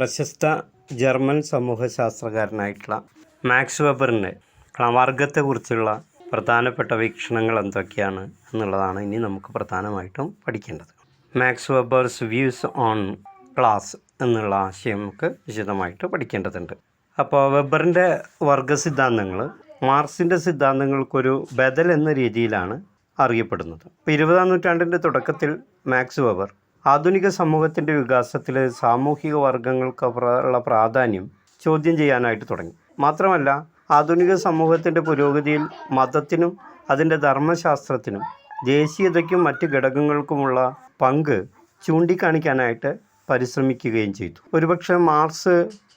പ്രശസ്ത German സമൂഹശാസ്ത്രകാരനായിട്ടുള്ള max വെബറിൻ്റെ വർഗത്തെക്കുറിച്ചുള്ള പ്രധാനപ്പെട്ട വീക്ഷണങ്ങൾ എന്തൊക്കെയാണ് എന്നുള്ളതാണ് ഇനി നമുക്ക് പ്രധാനമായിട്ടും പഠിക്കേണ്ടത്. Max Weber's views on class എന്നുള്ള ആശയം നമുക്ക് വിശദമായിട്ട് പഠിക്കേണ്ടതുണ്ട്. അപ്പോൾ വെബറിൻ്റെ വർഗസിദ്ധാന്തങ്ങൾ മാർക്സിൻ്റെ സിദ്ധാന്തങ്ങൾക്കൊരു ബദൽ എന്ന രീതിയിലാണ് അറിയപ്പെടുന്നത്. ഇപ്പോൾ 20-ാം നൂറ്റാണ്ടിൻ്റെ തുടക്കത്തിൽ മാക്സ് വെബർ ആധുനിക സമൂഹത്തിൻ്റെ വികാസത്തിൽ സാമൂഹിക വർഗങ്ങൾക്കുള്ള പ്രാധാന്യം ചോദ്യം ചെയ്യാനായിട്ട് തുടങ്ങി. മാത്രമല്ല ആധുനിക സമൂഹത്തിൻ്റെ പുരോഗതിയിൽ മതത്തിനും അതിൻ്റെ ധർമ്മശാസ്ത്രത്തിനും ദേശീയതയ്ക്കും മറ്റ് ഘടകങ്ങൾക്കുമുള്ള പങ്ക് ചൂണ്ടിക്കാണിക്കാനായിട്ട് പരിശ്രമിക്കുകയും ചെയ്തു. ഒരുപക്ഷെ മാർക്സ്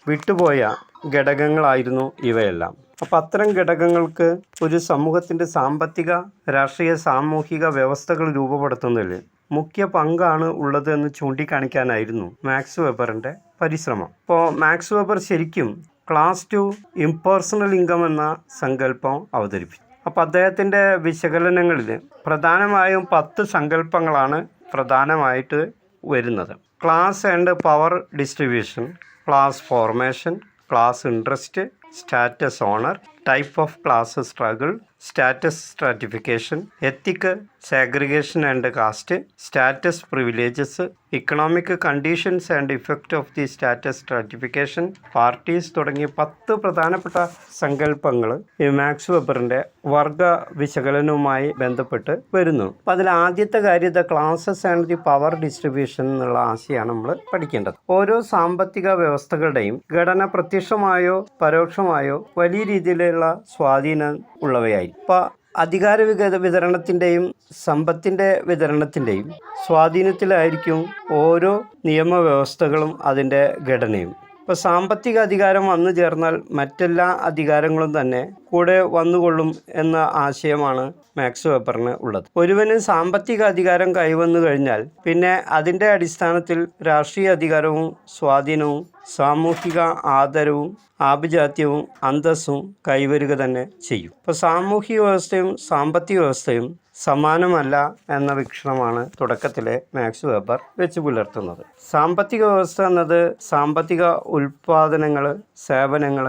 വിട്ടുപോയ ഘടകങ്ങളായിരുന്നു ഇവയെല്ലാം. അപ്പോൾ അത്തരം ഘടകങ്ങൾക്ക് ഒരു സമൂഹത്തിൻ്റെ സാമ്പത്തിക, രാഷ്ട്രീയ, സാമൂഹിക വ്യവസ്ഥകൾ രൂപപ്പെടുത്തുന്നതിൽ മുഖ്യ പങ്കാണ് ഉള്ളത് എന്ന് ചൂണ്ടിക്കാണിക്കാനായിരുന്നു മാക്സ് വെബറിൻ്റെ പരിശ്രമം. അപ്പോൾ മാക്സ് വെബർ ശരിക്കും ക്ലാസ് ടു ഇംപേഴ്സണൽ ഇൻകം എന്ന സങ്കല്പം അവതരിപ്പിച്ചു. അപ്പോൾ അദ്ദേഹത്തിൻ്റെ വിശകലനങ്ങളിൽ പ്രധാനമായും 10 സങ്കല്പങ്ങളാണ് പ്രധാനമായിട്ട് വരുന്നത്. Class and power distribution, class formation, class interest, status honour, type of class struggle, status stratification, ethic, segregation and caste, status privileges, economic conditions and effect of the status stratification, parties തുടങ്ങിയ 10 പ്രധാനപ്പെട്ട സങ്കല്പങ്ങൾ ഈ max വെബറിൻ്റെ വർഗ വിശകലനവുമായി ബന്ധപ്പെട്ട് വരുന്നു. അപ്പം അതിൽ ആദ്യത്തെ കാര്യം the classes and the power distribution എന്നുള്ള ആശയമാണ് നമ്മൾ പഠിക്കേണ്ടത്. ഓരോ സാമ്പത്തിക വ്യവസ്ഥകളുടെയും ഘടന പ്രത്യക്ഷമായോ പരോക്ഷമായോ വലിയ രീതിയിലുള്ള സ്വാധീനം ഉള്ളവയായി. ഇപ്പോൾ അധികാര വിതരണത്തിൻ്റെയും സമ്പത്തിൻ്റെ വിതരണത്തിൻ്റെയും സ്വാധീനത്തിലായിരിക്കും ഓരോ നിയമവ്യവസ്ഥകളും അതിൻ്റെ ഘടനയും. ഇപ്പോൾ സാമ്പത്തിക അധികാരം വന്നു ചേർന്നാൽ മറ്റെല്ലാ അധികാരങ്ങളും തന്നെ കൂടെ വന്നുകൊള്ളും എന്ന ആശയമാണ് മാക്സ് വെബറിന് ഉള്ളത്. ഒരുവന് സാമ്പത്തിക അധികാരം കൈവന്നു കഴിഞ്ഞാൽ പിന്നെ അതിൻ്റെ അടിസ്ഥാനത്തിൽ രാഷ്ട്രീയ അധികാരവും സ്വാധീനവും സാമൂഹിക ആദരവും ആഭിജാത്യവും അന്തസ്സും കൈവരുക തന്നെ ചെയ്യും. ഇപ്പോൾ സാമൂഹിക വ്യവസ്ഥയും സാമ്പത്തിക വ്യവസ്ഥയും സമാനമല്ല എന്ന വീക്ഷണമാണ് തുടക്കത്തിലെ മാക്സ് വെബർ വെച്ച് പുലർത്തുന്നത്. സാമ്പത്തിക വ്യവസ്ഥ എന്നത് സാമ്പത്തിക ഉൽപ്പാദനങ്ങൾ, സേവനങ്ങൾ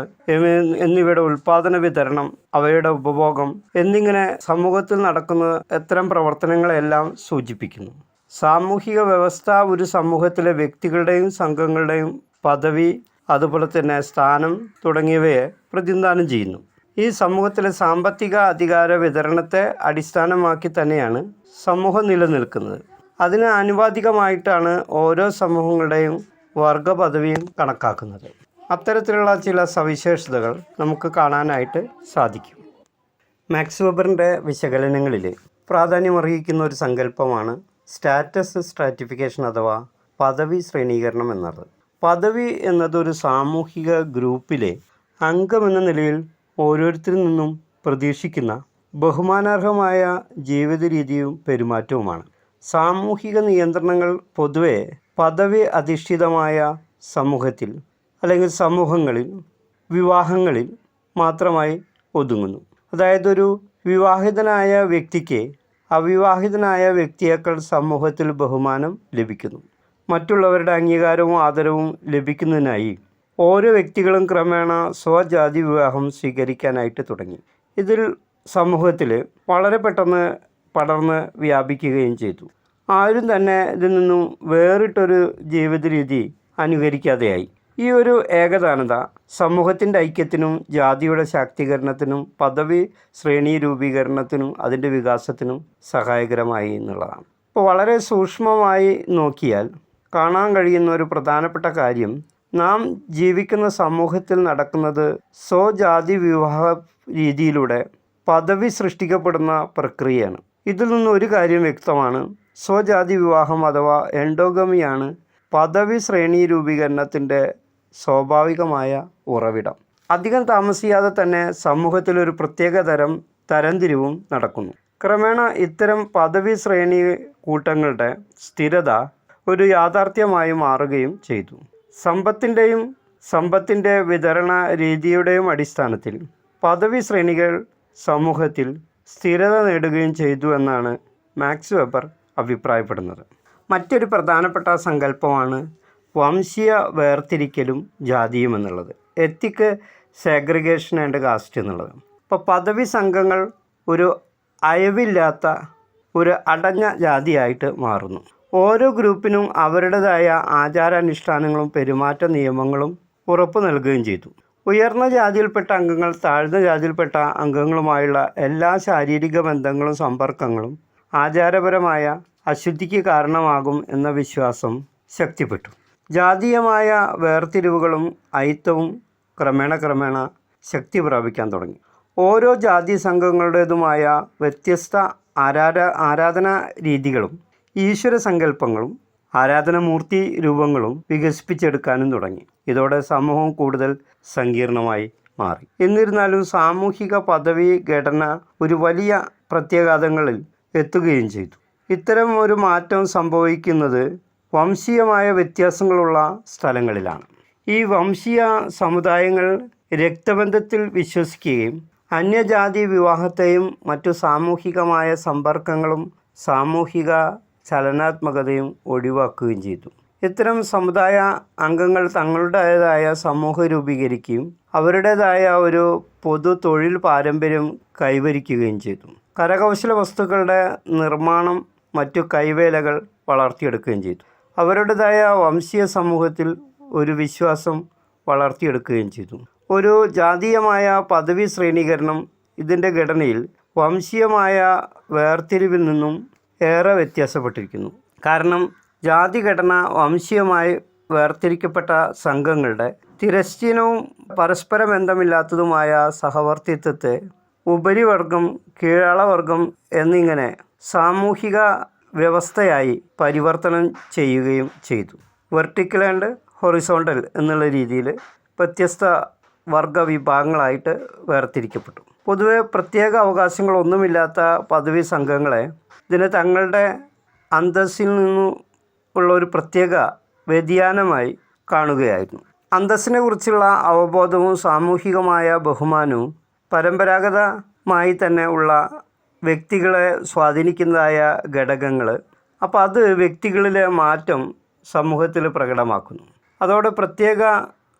എന്നിവയുടെ ഉൽപ്പാദന വിതരണം, അവയുടെ ഉപഭോഗം എന്നിങ്ങനെ സമൂഹത്തിൽ നടക്കുന്ന ഇത്തരം പ്രവർത്തനങ്ങളെല്ലാം സൂചിപ്പിക്കുന്നു. സാമൂഹിക വ്യവസ്ഥ ഒരു സമൂഹത്തിലെ വ്യക്തികളുടെയും സംഘങ്ങളുടെയും പദവി, അതുപോലെ തന്നെ സ്ഥാനം തുടങ്ങിയവയെ പ്രതിനിധാനം ചെയ്യുന്നു. ഈ സമൂഹത്തിലെ സാമ്പത്തിക അധികാര വിതരണത്തെ അടിസ്ഥാനമാക്കി തന്നെയാണ് സമൂഹം നിലനിൽക്കുന്നത്. അതിന് ആനുപാതികമായിട്ടാണ് ഓരോ സമൂഹങ്ങളുടെയും വർഗ പദവിയും കണക്കാക്കുന്നത്. അത്തരത്തിലുള്ള ചില സവിശേഷതകൾ നമുക്ക് കാണാനായിട്ട് സാധിക്കും. മാക്സ് വെബറിൻ്റെ വിശകലനങ്ങളിൽ പ്രാധാന്യമർഹിക്കുന്ന ഒരു സങ്കല്പമാണ് സ്റ്റാറ്റസ് സ്ട്രാറ്റിഫിക്കേഷൻ അഥവാ പദവി ശ്രേണീകരണം എന്നത്. പദവി എന്നതൊരു സാമൂഹിക ഗ്രൂപ്പിലെ അംഗമെന്ന നിലയിൽ ഓരോരുത്തരിൽ നിന്നും പ്രതീക്ഷിക്കുന്ന ബഹുമാനാർഹമായ ജീവിത രീതിയും പെരുമാറ്റവുമാണ്. സാമൂഹിക നിയന്ത്രണങ്ങൾ പൊതുവെ പദവി അധിഷ്ഠിതമായ സമൂഹത്തിൽ അല്ലെങ്കിൽ സമൂഹങ്ങളിൽ വിവാഹങ്ങളിൽ മാത്രമായി ഒതുങ്ങുന്നു. അതായത് ഒരു വിവാഹിതനായ വ്യക്തിക്ക് അവിവാഹിതനായ വ്യക്തിയേക്കാൾ സമൂഹത്തിൽ ബഹുമാനം ലഭിക്കുന്നു. മറ്റുള്ളവരുടെ അംഗീകാരവും ആദരവും ലഭിക്കുന്നതിനായി ഓരോ വ്യക്തികളും ക്രമേണ സ്വജാതി വിവാഹം സ്വീകരിക്കാനായിട്ട് തുടങ്ങി. ഇതിൽ സമൂഹത്തിൽ വളരെ പെട്ടെന്ന് പടർന്ന് വ്യാപിക്കുകയും ചെയ്തു. ആരും തന്നെ ഇതിൽ നിന്നും വേറിട്ടൊരു ജീവിത രീതി അനുകരിക്കാതെയായി. ഈ ഒരു ഏകതാനത സമൂഹത്തിൻ്റെ ഐക്യത്തിനും ജാതിയുടെ ശാക്തീകരണത്തിനും പദവി ശ്രേണി രൂപീകരണത്തിനും അതിൻ്റെ വികാസത്തിനും സഹായകരമായി എന്നുള്ളതാണ്. ഇപ്പോൾ വളരെ സൂക്ഷ്മമായി നോക്കിയാൽ കാണാൻ കഴിയുന്ന ഒരു പ്രധാനപ്പെട്ട കാര്യം, നാം ജീവിക്കുന്ന സമൂഹത്തിൽ നടക്കുന്നത് സ്വജാതി വിവാഹ രീതിയിലൂടെ പദവി സൃഷ്ടിക്കപ്പെടുന്ന പ്രക്രിയയാണ്. ഇതിൽ നിന്ന് ഒരു കാര്യം വ്യക്തമാണ്, സ്വജാതി വിവാഹം അഥവാ എൻഡോഗമിയാണ് പദവി ശ്രേണി രൂപീകരണത്തിൻ്റെ സ്വാഭാവികമായ ഉറവിടം. അധികം താമസിയാതെ തന്നെ സമൂഹത്തിലൊരു പ്രത്യേക തരംതിരിവും നടക്കുന്നു. ക്രമേണ ഇത്തരം പദവി ശ്രേണി കൂട്ടങ്ങളുടെ സ്ഥിരത ഒരു യാഥാർത്ഥ്യമായി മാറുകയും ചെയ്തു. സമ്പത്തിൻ്റെ വിതരണ രീതിയുടെയും അടിസ്ഥാനത്തിൽ പദവി ശ്രേണികൾ സമൂഹത്തിൽ സ്ഥിരത നേടുകയും ചെയ്തു എന്നാണ് മാക്സ് വെബർ അഭിപ്രായപ്പെടുന്നത്. മറ്റൊരു പ്രധാനപ്പെട്ട സങ്കല്പമാണ് വംശീയ വേർതിരിക്കലും ജാതിയും എന്നുള്ളത്, എത്തിക് സെഗ്രിഗേഷൻ ആൻഡ് കാസ്റ്റ് എന്നുള്ളത്. ഇപ്പോൾ പദവി സംഘങ്ങൾ ഒരു അയവില്ലാത്ത ഒരു അടഞ്ഞ ജാതിയായിട്ട് മാറുന്നു. ഓരോ ഗ്രൂപ്പിനും അവരുടേതായ ആചാരാനുഷ്ഠാനങ്ങളും പെരുമാറ്റ നിയമങ്ങളും ഉറപ്പു നൽകുകയും ചെയ്തു. ഉയർന്ന ജാതിയിൽപ്പെട്ട അംഗങ്ങൾ താഴ്ന്ന ജാതിയിൽപ്പെട്ട അംഗങ്ങളുമായുള്ള എല്ലാ ശാരീരിക ബന്ധങ്ങളും സമ്പർക്കങ്ങളും ആചാരപരമായ അശുദ്ധിക്ക് കാരണമാകും എന്ന വിശ്വാസം ശക്തിപ്പെട്ടു. ജാതീയമായ വേർതിരിവുകളും അയിത്തവും ക്രമേണ ശക്തി പ്രാപിക്കാൻ തുടങ്ങി. ഓരോ ജാതി സംഘങ്ങളുടേതുമായ വ്യത്യസ്ത ആരാധനാ രീതികളും ഈശ്വര സങ്കല്പങ്ങളും ആരാധനാമൂർത്തി രൂപങ്ങളും വികസിപ്പിച്ചെടുക്കാനും തുടങ്ങി. ഇതോടെ സമൂഹം കൂടുതൽ സങ്കീർണമായി മാറി. എന്നിരുന്നാലും സാമൂഹിക പദവി ഘടന ഒരു വലിയ പ്രത്യാഘാതങ്ങളിൽ എത്തുകയും ചെയ്തു. ഇത്തരം ഒരു മാറ്റം സംഭവിക്കുന്നത് വംശീയമായ വ്യത്യാസങ്ങളുള്ള സ്ഥലങ്ങളിലാണ്. ഈ വംശീയ സമുദായങ്ങൾ രക്തബന്ധത്തിൽ വിശ്വസിക്കുകയും അന്യജാതി വിവാഹത്തെയും മറ്റു സാമൂഹികമായ സമ്പർക്കങ്ങളും സാമൂഹിക ചലനാത്മകതയും ഒഴിവാക്കുകയും ചെയ്തു. ഇത്തരം സമുദായ അംഗങ്ങൾ തങ്ങളുടേതായ സമൂഹം രൂപീകരിക്കുകയും അവരുടേതായ ഒരു പൊതു തൊഴിൽ പാരമ്പര്യം കൈവരിക്കുകയും ചെയ്തു. കരകൗശല വസ്തുക്കളുടെ നിർമ്മാണം, മറ്റു കൈവേലകൾ വളർത്തിയെടുക്കുകയും ചെയ്തു. അവരുടേതായ വംശീയ സമൂഹത്തിൽ ഒരു വിശ്വാസം വളർത്തിയെടുക്കുകയും ചെയ്തു. ഒരു ജാതീയമായ പദവി ശ്രേണീകരണം ഇതിൻ്റെ ഘടനയിൽ വംശീയമായ വേർതിരിവിൽ നിന്നും ഏറെ വ്യത്യാസപ്പെട്ടിരിക്കുന്നു. കാരണം ജാതിഘടന വംശീയമായി വേർതിരിക്കപ്പെട്ട സംഘങ്ങളുടെ തിരശ്ചീനവും പരസ്പര ബന്ധമില്ലാത്തതുമായ സഹവർത്തിത്വത്തെ ഉപരിവർഗം, കീഴളവർഗം എന്നിങ്ങനെ സാമൂഹിക വ്യവസ്ഥയായി പരിവർത്തനം ചെയ്യുകയും ചെയ്തു. വെർട്ടിക്കൽ ആൻഡ് ഹൊറിസോണ്ടൽ എന്നുള്ള രീതിയിൽ വ്യത്യസ്ത വർഗ വിഭാഗങ്ങളായിട്ട് വേർതിരിക്കപ്പെട്ടു. പൊതുവെ പ്രത്യേക അവകാശങ്ങളൊന്നുമില്ലാത്ത പദവി സംഘങ്ങളെ ഇതിന് തങ്ങളുടെ അന്തസ്സിൽ നിന്നും ഉള്ള ഒരു പ്രത്യേക വ്യതിയാനമായി കാണുകയായിരുന്നു. അന്തസ്സിനെ കുറിച്ചുള്ള അവബോധവും സാമൂഹികമായ ബഹുമാനവും പരമ്പരാഗതമായി തന്നെ ഉള്ള വ്യക്തികളെ സ്വാധീനിക്കുന്നതായ ഘടകങ്ങൾ, അപ്പോൾ അത് വ്യക്തികളിലെ മാറ്റം സമൂഹത്തിൽ പ്രകടമാക്കുന്നു. അതോടെ പ്രത്യേക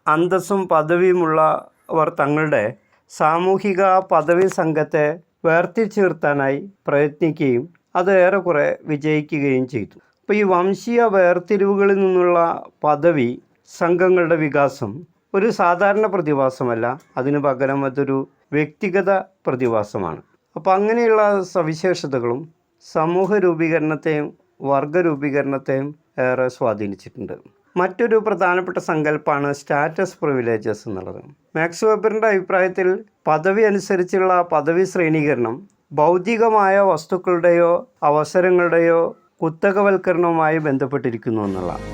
അന്തസ്സും പദവിയുമുള്ളവർ തങ്ങളുടെ സാമൂഹിക പദവി സംഘത്തെ വേർതിരിച്ചു നിർത്താനായി പ്രയത്നിക്കുകയും അത് ഏറെക്കുറെ വിജയിക്കുകയും ചെയ്തു. അപ്പോൾ ഈ വംശീയ വേർതിരിവുകളിൽ നിന്നുള്ള പദവി സംഘങ്ങളുടെ വികാസം ഒരു സാധാരണ പ്രതിഭാസമല്ല, അതിനു പകരം അതൊരു വ്യക്തിഗത പ്രതിഭാസമാണ്. അപ്പോൾ അങ്ങനെയുള്ള സവിശേഷതകളും സമൂഹ രൂപീകരണത്തെയും വർഗ രൂപീകരണത്തെയും ഏറെ സ്വാധീനിച്ചിട്ടുണ്ട്. മറ്റൊരു പ്രധാനപ്പെട്ട സങ്കല്പമാണ് സ്റ്റാറ്റസ് പ്രിവിലേജസ് എന്നുള്ളത്. മാക്സ് വെബറിൻ്റെ അഭിപ്രായത്തിൽ പദവി അനുസരിച്ചുള്ള പദവി ശ്രേണീകരണം ഭൗതികമായ വസ്തുക്കളുടെയോ അവസരങ്ങളുടെയോ കുത്തകവൽക്കരണവുമായി ബന്ധപ്പെട്ടിരിക്കുന്നു എന്നുള്ളതാണ്.